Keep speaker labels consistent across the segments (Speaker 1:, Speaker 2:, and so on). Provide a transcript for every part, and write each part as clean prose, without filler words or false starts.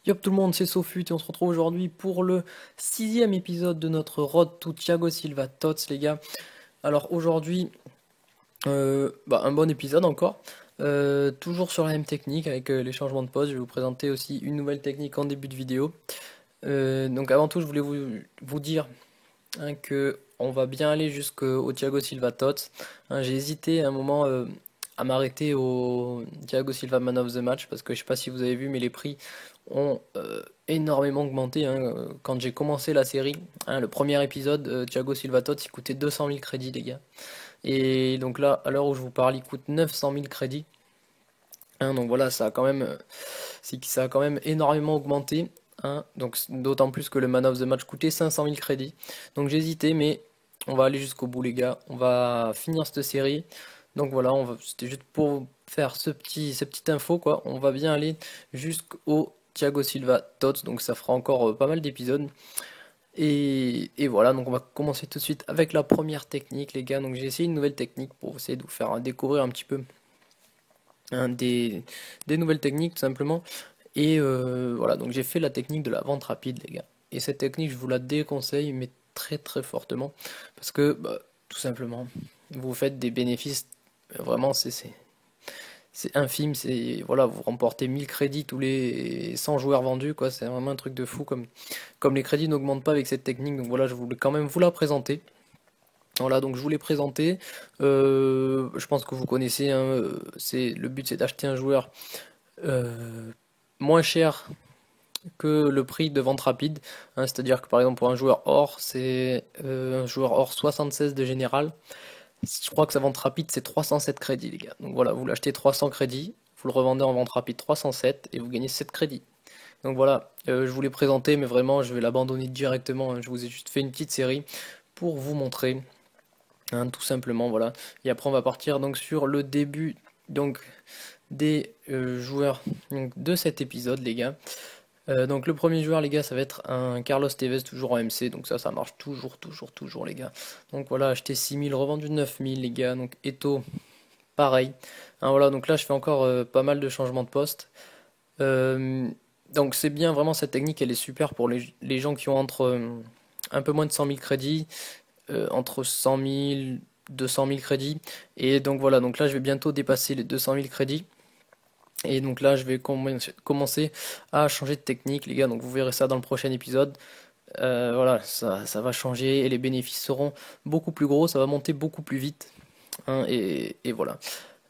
Speaker 1: Yop tout le monde, c'est Sofut et on se retrouve aujourd'hui pour le sixième épisode de notre Road to Thiago Silva Tots les gars. Alors aujourd'hui, un bon épisode encore. Toujours sur la même technique avec les changements de pose. Je vais vous présenter aussi une nouvelle technique en début de vidéo. Donc avant tout, je voulais vous dire que on va bien aller jusqu'au Thiago Silva Tots. J'ai hésité à un moment à m'arrêter au Thiago Silva Man of the Match parce que je sais pas si vous avez vu, mais les prix ont énormément augmenté. Quand j'ai commencé la série, le premier épisode, Thiago Silva Tots, il coûtait 200 000 crédits, les gars. Et donc là, à l'heure où je vous parle, il coûte 900 000 crédits. Donc voilà, ça a quand même énormément augmenté. Donc d'autant plus que le Man of the Match coûtait 500 000 crédits. Donc j'ai hésité, mais on va aller jusqu'au bout, les gars. On va finir cette série. Donc voilà, c'était juste pour faire cette petite info, quoi. On va bien aller jusqu'au Thiago Silva Tots. Donc ça fera encore pas mal d'épisodes. Et voilà, donc on va commencer tout de suite avec la première technique, les gars. Donc j'ai essayé une nouvelle technique pour essayer de vous faire découvrir un petit peu hein, des nouvelles techniques, tout simplement. Et voilà, donc j'ai fait la technique de la vente rapide, les gars. Et cette technique, je vous la déconseille, mais très très fortement. Parce que, tout simplement, vous faites des bénéfices, vraiment, c'est infime. Voilà, vous remportez 1000 crédits tous les 100 joueurs vendus, quoi. C'est vraiment un truc de fou. Comme les crédits n'augmentent pas avec cette technique, donc voilà, je voulais quand même vous la présenter. Voilà, donc je vous l'ai présenté. Je pense que vous connaissez, hein, le but c'est d'acheter un joueur euh, moins cher que le prix de vente rapide. C'est-à-dire que par exemple pour un joueur or, c'est un joueur or 76 de général. Je crois que sa vente rapide c'est 307 crédits, les gars. Donc voilà, vous l'achetez 300 crédits, vous le revendez en vente rapide 307 et vous gagnez 7 crédits. Donc voilà, je vous l'ai présenté, mais vraiment je vais l'abandonner directement. Je vous ai juste fait une petite série pour vous montrer, tout simplement. Voilà. Et après on va partir donc sur le début donc des joueurs donc, de cet épisode, les gars. Donc le premier joueur, les gars, ça va être un Carlos Tevez, toujours en MC. Donc ça marche toujours, les gars. Donc voilà, acheté 6000, revendu 9000, les gars. Donc Eto, pareil. Voilà, donc là, je fais encore pas mal de changements de poste. Euh, donc c'est bien, vraiment, cette technique, elle est super pour les gens qui ont entre un peu moins de 100 000 crédits, entre 100 000, 200 000 crédits. Et donc voilà, donc là, je vais bientôt dépasser les 200 000 crédits. Et donc là, je vais commencer à changer de technique, les gars. Donc vous verrez ça dans le prochain épisode. Voilà, ça va changer et les bénéfices seront beaucoup plus gros. Ça va monter beaucoup plus vite. Et voilà.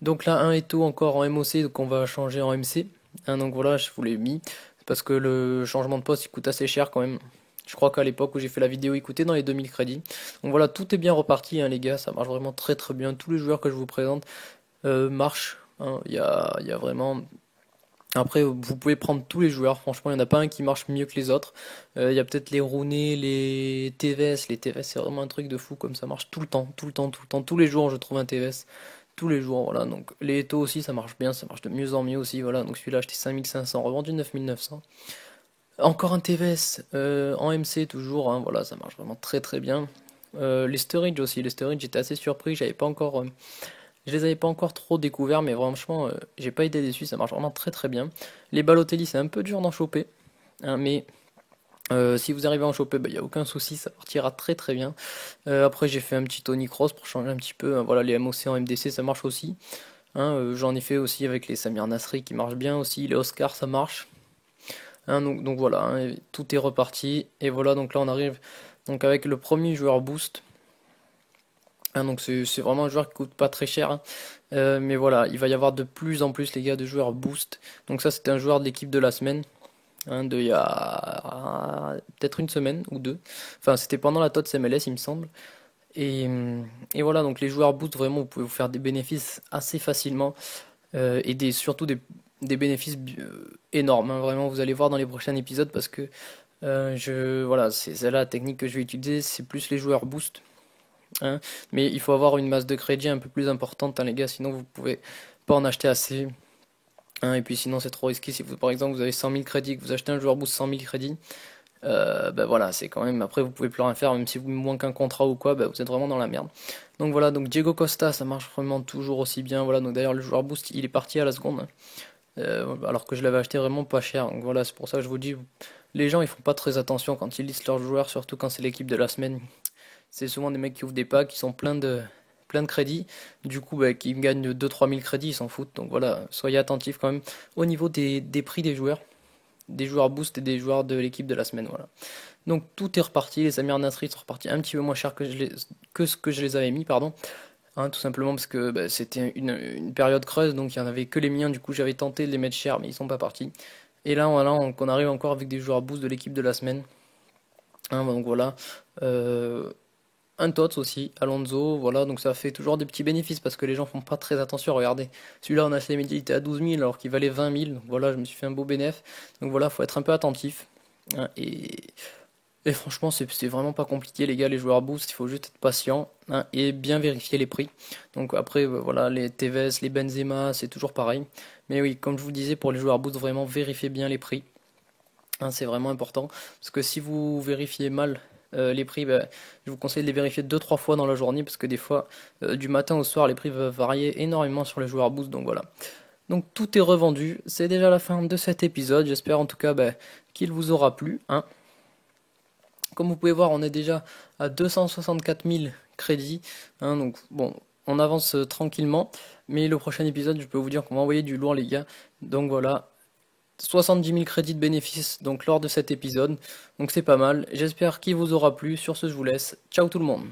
Speaker 1: Donc là, un Eto encore en MOC, donc on va changer en MC. Donc voilà, je vous l'ai mis. Parce que le changement de poste, il coûte assez cher quand même. Je crois qu'à l'époque où j'ai fait la vidéo, il coûtait dans les 2000 crédits. Donc voilà, tout est bien reparti, les gars. Ça marche vraiment très bien. Tous les joueurs que je vous présente marchent. Il y a vraiment. Après, vous pouvez prendre tous les joueurs, franchement, il n'y en a pas un qui marche mieux que les autres. Il y a peut-être les Rooney, les TVS. Les TVS, c'est vraiment un truc de fou, comme ça marche tout le temps, tout le temps, tout le temps. Tous les jours, je trouve un TVS. Tous les jours, voilà. Donc, les Eto aussi, ça marche bien, ça marche de mieux en mieux aussi, voilà. Donc, celui-là, acheté 5500, revendu 9900. Encore un TVS en MC, toujours, voilà, ça marche vraiment très bien. Les Sturridge aussi, les Sturridge, j'étais assez surpris, je les avais pas encore trop découverts, mais franchement, j'ai pas été déçu, ça marche vraiment très bien. Les Balotelli, c'est un peu dur d'en choper, mais si vous arrivez à en choper, il n'y a aucun souci, ça partira très bien. Après, j'ai fait un petit Tony Cross pour changer un petit peu. Voilà, les MOC en MDC, ça marche aussi. J'en ai fait aussi avec les Samir Nasri qui marchent bien aussi. Les Oscars, ça marche. Donc voilà, tout est reparti. Et voilà, donc là, on arrive donc avec le premier joueur boost. Donc c'est vraiment un joueur qui coûte pas très cher. Mais voilà, il va y avoir de plus en plus les gars de joueurs boost. Donc ça c'était un joueur de l'équipe de la semaine. De il y a peut-être une semaine ou deux. Enfin c'était pendant la TOTS MLS il me semble. Et voilà, donc les joueurs boost vraiment vous pouvez vous faire des bénéfices assez facilement. Et surtout des bénéfices énormes. Vraiment vous allez voir dans les prochains épisodes parce que voilà, c'est là la technique que je vais utiliser, c'est plus les joueurs boost. hein. Mais il faut avoir une masse de crédit un peu plus importante, les gars, sinon vous pouvez pas en acheter assez. Et puis sinon c'est trop risqué. Si vous, par exemple, vous avez 100 000 crédits, que vous achetez un joueur boost 100 000 crédits, voilà, c'est quand même. Après, vous pouvez plus rien faire, même si vous manquez un contrat ou quoi, vous êtes vraiment dans la merde. Donc voilà, donc Diego Costa, ça marche vraiment toujours aussi bien. Voilà, donc d'ailleurs le joueur boost, il est parti à la seconde. alors que je l'avais acheté vraiment pas cher. Donc voilà, c'est pour ça que je vous dis, les gens ils font pas très attention quand ils listent leurs joueurs, surtout quand c'est l'équipe de la semaine. C'est souvent des mecs qui ouvrent des packs, qui sont plein de crédits. Du coup, bah, qui gagnent 2-3 000 crédits, ils s'en foutent. Donc voilà, soyez attentifs quand même au niveau des prix des joueurs boost et des joueurs de l'équipe de la semaine. Voilà. Donc tout est reparti, les Amir Nasri sont repartis un petit peu moins cher que ce que je les avais mis, pardon. Hein, tout simplement parce que bah, c'était une période creuse, donc il y en avait que les miens. Du coup, j'avais tenté de les mettre chers, mais ils sont pas partis. Et là, voilà, on arrive encore avec des joueurs boost de l'équipe de la semaine. Hein, donc voilà. Euh, un TOTS aussi, Alonso, voilà, donc ça fait toujours des petits bénéfices parce que les gens font pas très attention. Regardez, celui-là on a acheté les médias, il était à 12 000 alors qu'il valait 20 000, donc voilà, je me suis fait un beau bénéf. Donc voilà, faut être un peu attentif. Hein, et franchement, c'est vraiment pas compliqué, les gars, les joueurs boost, il faut juste être patient, hein, et bien vérifier les prix. Donc après, voilà, les Tevez, les Benzema, c'est toujours pareil. Mais oui, comme je vous disais, pour les joueurs boost, vraiment vérifiez bien les prix. Hein, c'est vraiment important parce que si vous vérifiez mal les prix, bah, je vous conseille de les vérifier deux trois fois dans la journée parce que des fois, du matin au soir, les prix peuvent varier énormément sur les joueurs boost. Donc voilà. Donc tout est revendu. C'est déjà la fin de cet épisode. J'espère en tout cas bah, qu'il vous aura plu. Hein. Comme vous pouvez voir, on est déjà à 264 000 crédits. Hein, donc bon, on avance tranquillement. Mais le prochain épisode, je peux vous dire qu'on va envoyer du lourd, les gars. Donc voilà. 70 000 crédits de bénéfices donc lors de cet épisode. Donc c'est pas mal. J'espère qu'il vous aura plu. Sur ce, je vous laisse. Ciao tout le monde.